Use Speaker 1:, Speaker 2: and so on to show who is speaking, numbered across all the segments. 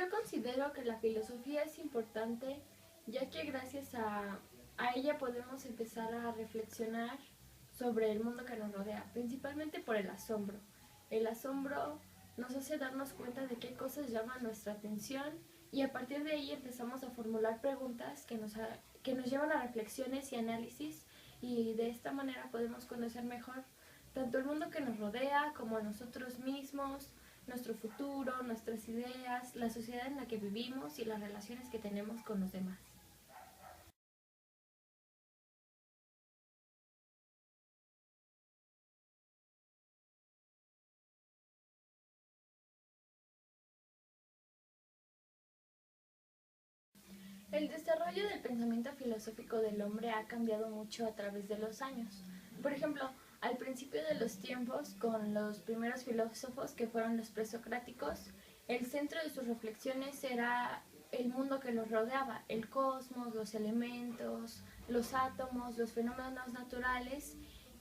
Speaker 1: Yo considero que la filosofía es importante, ya que gracias a ella podemos empezar a reflexionar sobre el mundo que nos rodea, principalmente por el asombro. El asombro nos hace darnos cuenta de qué cosas llaman nuestra atención y a partir de ahí empezamos a formular preguntas que nos llevan a reflexiones y análisis, y de esta manera podemos conocer mejor tanto el mundo que nos rodea como a nosotros mismos, nuestro futuro, nuestras ideas, la sociedad en la que vivimos y las relaciones que tenemos con los demás. El desarrollo del pensamiento filosófico del hombre ha cambiado mucho a través de los años. Por ejemplo, al principio de los tiempos, con los primeros filósofos que fueron los presocráticos, el centro de sus reflexiones era el mundo que los rodeaba, el cosmos, los elementos, los átomos, los fenómenos naturales,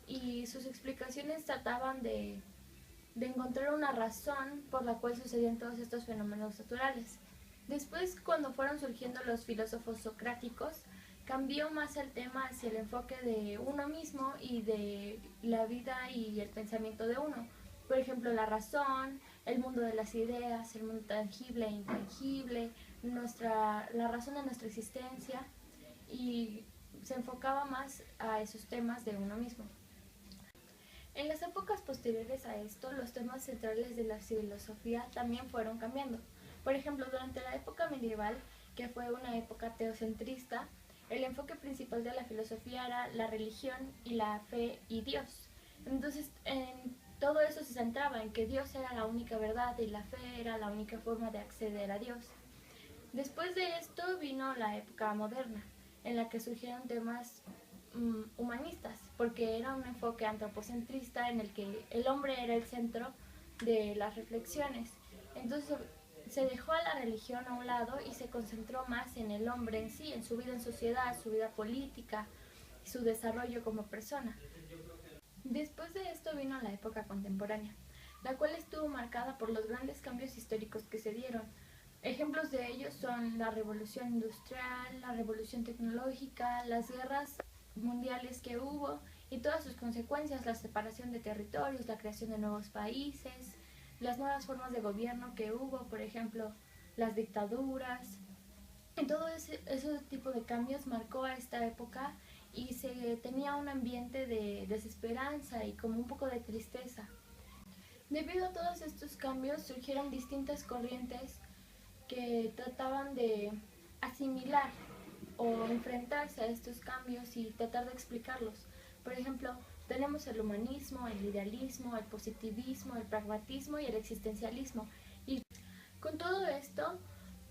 Speaker 1: y sus explicaciones trataban de encontrar una razón por la cual sucedían todos estos fenómenos naturales. Después, cuando fueron surgiendo los filósofos socráticos, cambió más el tema hacia el enfoque de uno mismo y de la vida y el pensamiento de uno. Por ejemplo, la razón, el mundo de las ideas, el mundo tangible e intangible, la razón de nuestra existencia, y se enfocaba más a esos temas de uno mismo. En las épocas posteriores a esto, los temas centrales de la filosofía también fueron cambiando. Por ejemplo, durante la época medieval, que fue una época teocentrista, el enfoque principal de la filosofía era la religión y la fe y Dios. Entonces, en todo eso se centraba en que Dios era la única verdad y la fe era la única forma de acceder a Dios. Después de esto vino la época moderna, en la que surgieron temas humanistas, porque era un enfoque antropocentrista en el que el hombre era el centro de las reflexiones. Entonces se dejó a la religión a un lado y se concentró más en el hombre en sí, en su vida en sociedad, su vida política, su desarrollo como persona. Después de esto vino la época contemporánea, la cual estuvo marcada por los grandes cambios históricos que se dieron. Ejemplos de ellos son la revolución industrial, la revolución tecnológica, las guerras mundiales que hubo y todas sus consecuencias, la separación de territorios, la creación de nuevos países, las nuevas formas de gobierno que hubo, por ejemplo, las dictaduras. Y todo ese tipo de cambios marcó a esta época y se tenía un ambiente de desesperanza y como un poco de tristeza. Debido a todos estos cambios surgieron distintas corrientes que trataban de asimilar o enfrentarse a estos cambios y tratar de explicarlos. Por ejemplo, tenemos el humanismo, el idealismo, el positivismo, el pragmatismo y el existencialismo. Y con todo esto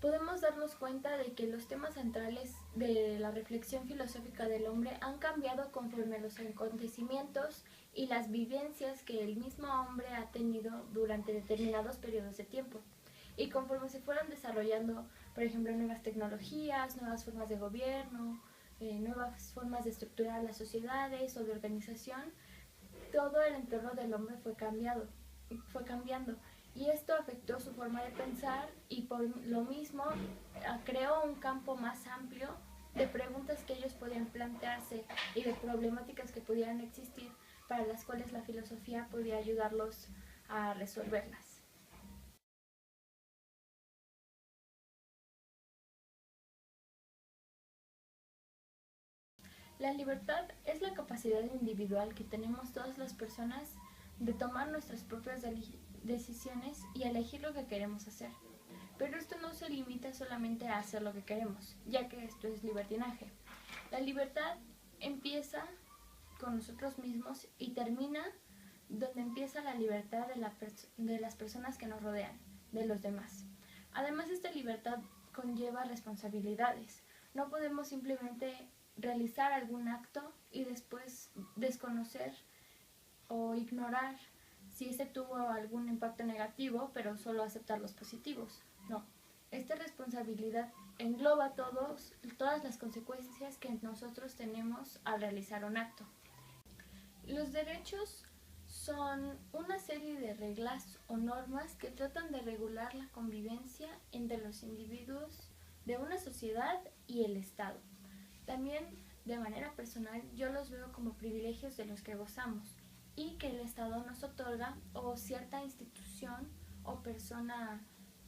Speaker 1: podemos darnos cuenta de que los temas centrales de la reflexión filosófica del hombre han cambiado conforme a los acontecimientos y las vivencias que el mismo hombre ha tenido durante determinados periodos de tiempo. Y conforme se fueron desarrollando, por ejemplo, nuevas tecnologías, nuevas formas de gobierno, nuevas formas de estructurar las sociedades o de organización, todo el entorno del hombre fue cambiando. Y esto afectó su forma de pensar y por lo mismo creó un campo más amplio de preguntas que ellos podían plantearse y de problemáticas que pudieran existir, para las cuales la filosofía podía ayudarlos a resolverlas. La libertad es la capacidad individual que tenemos todas las personas de tomar nuestras propias decisiones y elegir lo que queremos hacer. Pero esto no se limita solamente a hacer lo que queremos, ya que esto es libertinaje. La libertad empieza con nosotros mismos y termina donde empieza la libertad de las personas que nos rodean, de los demás. Además, esta libertad conlleva responsabilidades. No podemos simplemente realizar algún acto y después desconocer o ignorar si ese tuvo algún impacto negativo, pero solo aceptar los positivos. No. Esta responsabilidad engloba todas las consecuencias que nosotros tenemos al realizar un acto. Los derechos son una serie de reglas o normas que tratan de regular la convivencia entre los individuos de una sociedad y el Estado. También, de manera personal, yo los veo como privilegios de los que gozamos y que el Estado nos otorga, o cierta institución o persona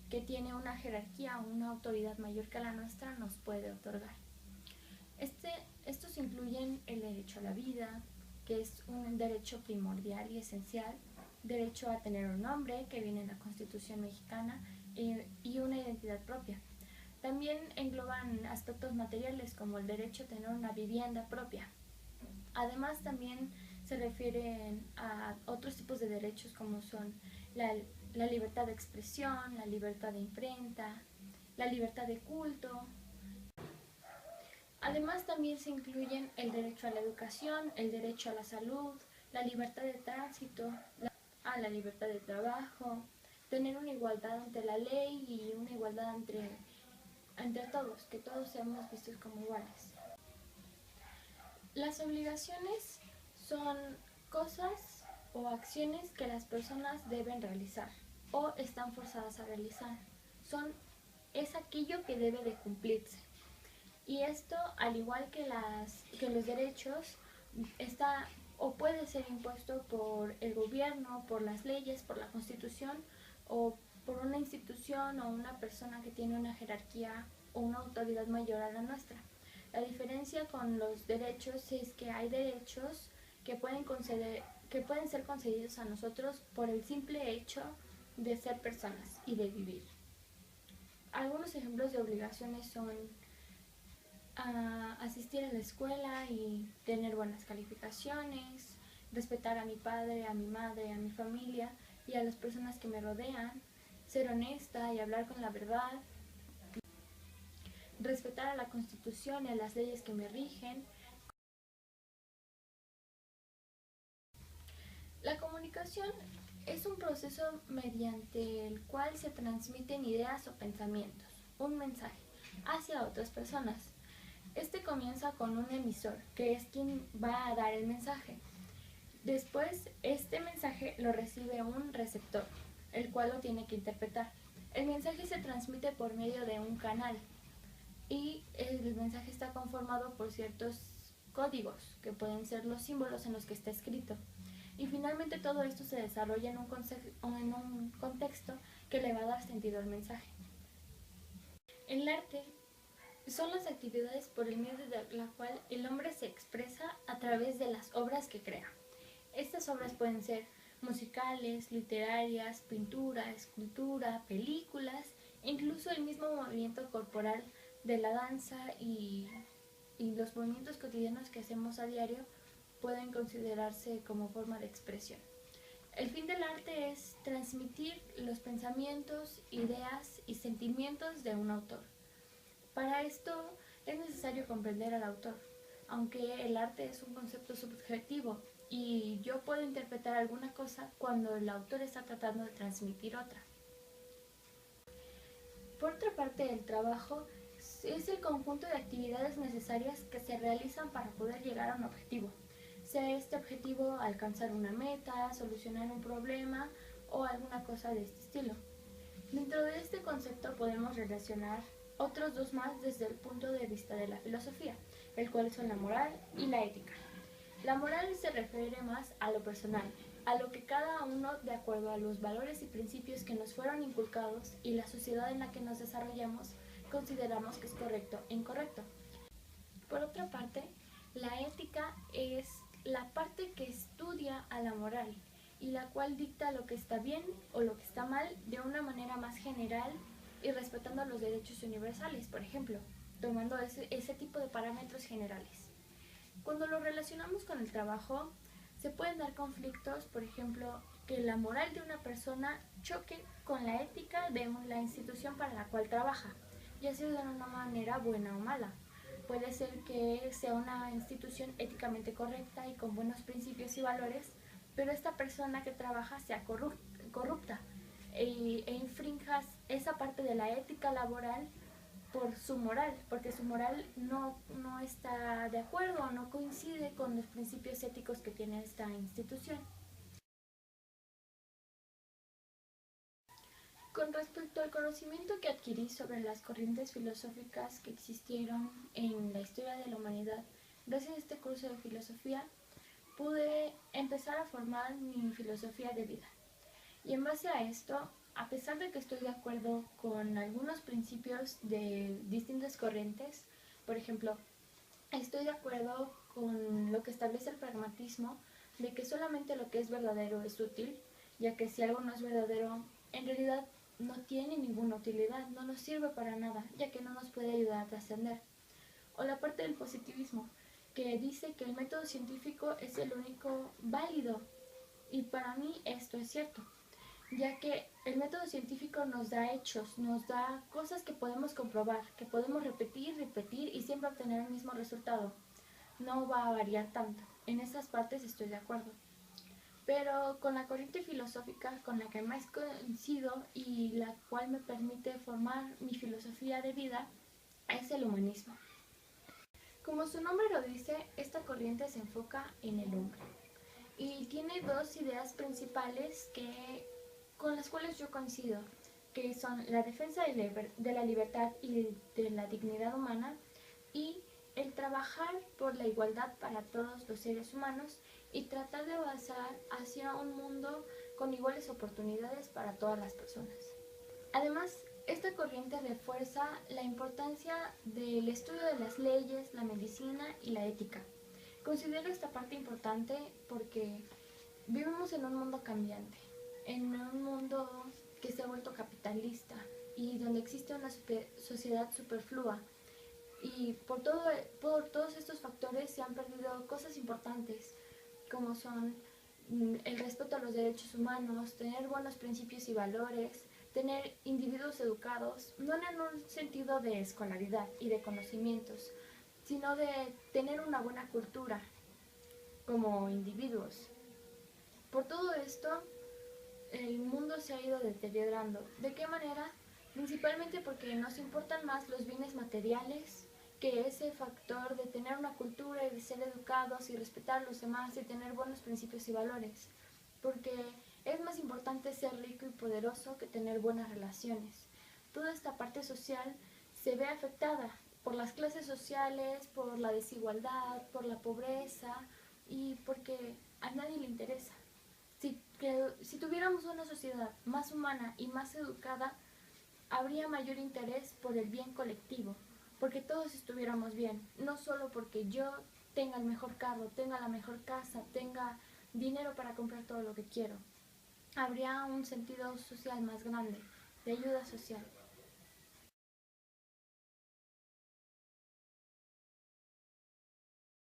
Speaker 1: que tiene una jerarquía o una autoridad mayor que la nuestra nos puede otorgar. Estos incluyen el derecho a la vida, que es un derecho primordial y esencial, derecho a tener un nombre, que viene en la Constitución mexicana, y una identidad propia. También engloban aspectos materiales como el derecho a tener una vivienda propia. Además, también se refieren a otros tipos de derechos como son la libertad de expresión, la libertad de imprenta, la libertad de culto. Además, también se incluyen el derecho a la educación, el derecho a la salud, la libertad de tránsito, la libertad de trabajo, tener una igualdad ante la ley y una igualdad entre todos, que todos seamos vistos como iguales. Las obligaciones son cosas o acciones que las personas deben realizar o están forzadas a realizar. Es aquello que debe de cumplirse. Y esto, al igual que los derechos, está o puede ser impuesto por el gobierno, por las leyes, por la Constitución o por una institución o una persona que tiene una jerarquía o una autoridad mayor a la nuestra. La diferencia con los derechos es que hay derechos que pueden ser concedidos a nosotros por el simple hecho de ser personas y de vivir. Algunos ejemplos de obligaciones son asistir a la escuela y tener buenas calificaciones, respetar a mi padre, a mi madre, a mi familia y a las personas que me rodean, ser honesta y hablar con la verdad, respetar a la Constitución y a las leyes que me rigen. La comunicación es un proceso mediante el cual se transmiten ideas o pensamientos, un mensaje, hacia otras personas. Este comienza con un emisor, que es quien va a dar el mensaje. Después, este mensaje lo recibe un receptor, el cual lo tiene que interpretar. El mensaje se transmite por medio de un canal y el mensaje está conformado por ciertos códigos, que pueden ser los símbolos en los que está escrito. Y finalmente todo esto se desarrolla en un contexto que le va a dar sentido al mensaje. El arte son las actividades por el medio de la cual el hombre se expresa a través de las obras que crea. Estas obras pueden ser musicales, literarias, pintura, escultura, películas, e incluso el mismo movimiento corporal de la danza y los movimientos cotidianos que hacemos a diario pueden considerarse como forma de expresión. El fin del arte es transmitir los pensamientos, ideas y sentimientos de un autor. Para esto es necesario comprender al autor, aunque el arte es un concepto subjetivo y yo puedo interpretar alguna cosa cuando el autor está tratando de transmitir otra. Por otra parte, el trabajo es el conjunto de actividades necesarias que se realizan para poder llegar a un objetivo, sea este objetivo alcanzar una meta, solucionar un problema o alguna cosa de este estilo. Dentro de este concepto podemos relacionar otros dos más desde el punto de vista de la filosofía, el cual son la moral y la ética. La moral se refiere más a lo personal, a lo que cada uno, de acuerdo a los valores y principios que nos fueron inculcados y la sociedad en la que nos desarrollamos, consideramos que es correcto e incorrecto. Por otra parte, la ética es la parte que estudia a la moral y la cual dicta lo que está bien o lo que está mal de una manera más general y respetando los derechos universales, por ejemplo, tomando ese tipo de parámetros generales. Cuando lo relacionamos con el trabajo, se pueden dar conflictos, por ejemplo, que la moral de una persona choque con la ética de la institución para la cual trabaja, ya sea de una manera buena o mala. Puede ser que sea una institución éticamente correcta y con buenos principios y valores, pero esta persona que trabaja sea corrupta e infrinja esa parte de la ética laboral por su moral, porque su moral no está de acuerdo o no coincide con los principios éticos que tiene esta institución. Con respecto al conocimiento que adquirí sobre las corrientes filosóficas que existieron en la historia de la humanidad, gracias a este curso de filosofía, pude empezar a formar mi filosofía de vida. Y en base a esto, a pesar de que estoy de acuerdo con algunos principios de distintas corrientes, por ejemplo, estoy de acuerdo con lo que establece el pragmatismo, de que solamente lo que es verdadero es útil, ya que si algo no es verdadero, en realidad no tiene ninguna utilidad, no nos sirve para nada, ya que no nos puede ayudar a trascender. O la parte del positivismo, que dice que el método científico es el único válido. Y para mí esto es cierto, ya que el método científico nos da hechos, nos da cosas que podemos comprobar, que podemos repetir y siempre obtener el mismo resultado. No va a variar tanto. En esas partes estoy de acuerdo. Pero con la corriente filosófica con la que más coincido y la cual me permite formar mi filosofía de vida es el humanismo. Como su nombre lo dice, esta corriente se enfoca en el hombre y tiene dos ideas principales con las cuales yo coincido, que son la defensa de la libertad y de la dignidad humana y el trabajar por la igualdad para todos los seres humanos y tratar de avanzar hacia un mundo con iguales oportunidades para todas las personas. Además, esta corriente refuerza la importancia del estudio de las leyes, la medicina y la ética. Considero esta parte importante porque vivimos en un mundo cambiante, en un mundo que se ha vuelto capitalista y donde existe una sociedad superflua. Y por todos estos factores se han perdido cosas importantes, como son el respeto a los derechos humanos, tener buenos principios y valores, tener individuos educados, no en un sentido de escolaridad y de conocimientos, sino de tener una buena cultura como individuos. Por todo esto, el mundo se ha ido deteriorando. ¿De qué manera? Principalmente porque nos importan más los bienes materiales que ese factor de tener una cultura y de ser educados y respetar a los demás y tener buenos principios y valores. Porque es más importante ser rico y poderoso que tener buenas relaciones. Toda esta parte social se ve afectada por las clases sociales, por la desigualdad, por la pobreza y porque a nadie le interesa. Si tuviéramos una sociedad más humana y más educada, habría mayor interés por el bien colectivo, porque todos estuviéramos bien, no solo porque yo tenga el mejor carro, tenga la mejor casa, tenga dinero para comprar todo lo que quiero. Habría un sentido social más grande, de ayuda social.